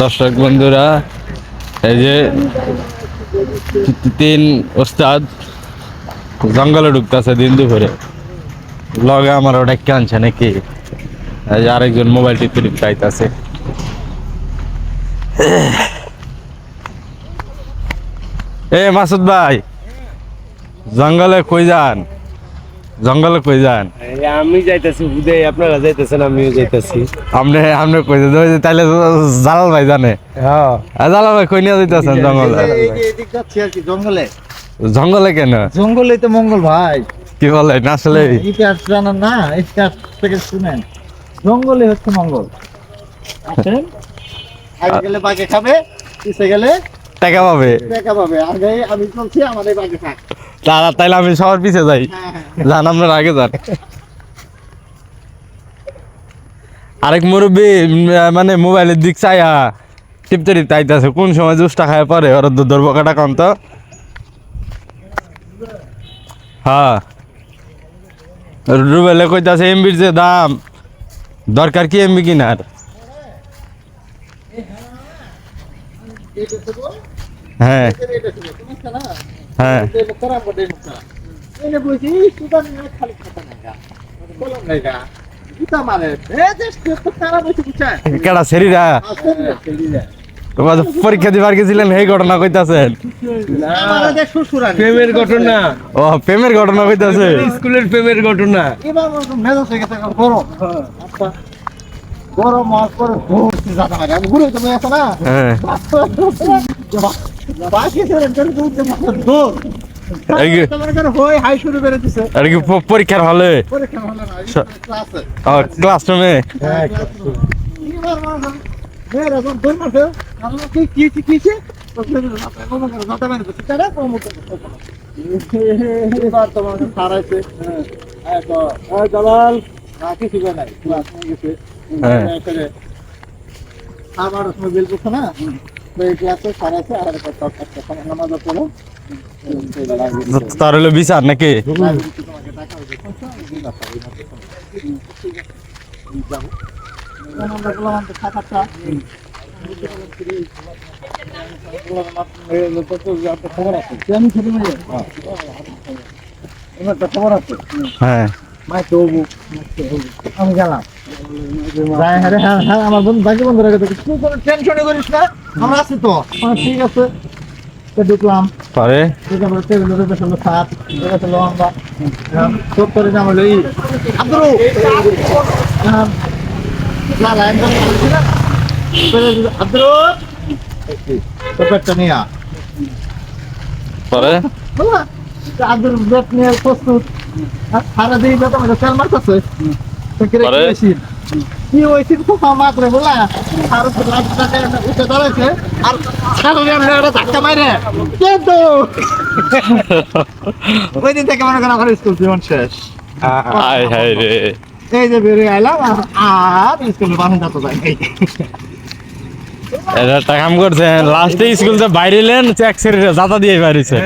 দর্শক বন্ধুরা, এই যে তিন ওস্তাদ জঙ্গলে ঢুকতেছে দিন দুপুরে। লগে আমার ওটা আনছে নাকি, এই যে আরেকজন মোবাইল টিপতে চাইতেছে। এ মাসুদ ভাই, জঙ্গলে কই যান? জঙ্গলে কই যান? আমি যাইতেছি, বুঝে আপনারা যাইতেছেন, আমিও যাইতেছি। আপনি আপনি কই যান? তাইলে জালাল ভাই জানে। হ্যাঁ, জালাল ভাই কই নিয়ে যাইতেছেন জঙ্গলে? জঙ্গলে জঙ্গলে কেন? জঙ্গলে তো মঙ্গল ভাই। কি বলেন আসলে? ইতিহাস জানান না, ইতিহাস থেকে শুনেন। জঙ্গলে হচ্ছে মঙ্গল। আসেন, আগে গেলে বাঘে খাবে, পিছে গেলে টাকা পাবে। টাকা পাবে। আগে আমি চলছি, আমাদের বাঘে থাক। তাইলে আমি সবার পিছে যাই। যান, আপনার আগে যান। আরেক মুরব্বী মানে মোবাইলের দিক চাইয়া টিপতে টিপতে আইতাছে। কোন সময় জুসটা খায় পরে ওর ধরবো কাটা কম তো। হ্যাঁ, রুবেলে কইতাছে এমবির যে দাম, দরকার কি এমবি কিনার? হ্যাঁ হ্যাঁ, কেডা সেরিরা পরীক্ষা দিবার গেছিলেন, এই ঘটনা কইতাছেন? প্রেমের ঘটনা। ও, প্রেমের ঘটনা কইতাছে? স্কুলের প্রেমের ঘটনা। বড় মাছ করে আমি ঘুরে তুমি আসো না। হ্যাঁ, এটা কি পরীক্ষার হলে ক্লাসরুমে? আমার বিল করছো না, ক্লাসে সারাইছে। আর নামাজ পড়ো, তার হলো বিচার নাকি? হ্যাঁ, আমি গেলাম। আমার বন্ধু বাকি বন্ধুরা টেনশনই করিস না, আমরা আছি তো। ঠিক আছে, ঢুকলাম পরে পরে আব্দুল ব্যাট নিয়ে প্রস্তুত। সারাদিন তেল মারতেছে কি হয়েছে মাত্র বলা। উঠে দাঁড়াইছে আর সারা ধাক্কা মারে কিন্তু ওই দিন থেকে মনে করেন আমার স্কুল জীবন শেষ। এই যে বেরিয়ে আইলাম আর স্কুলে বারান্দা তো যাই। এটা কাম করছে লাস্টে স্কুল বাইরে চেক সেরে জাতা দিয়ে বাইরেছে।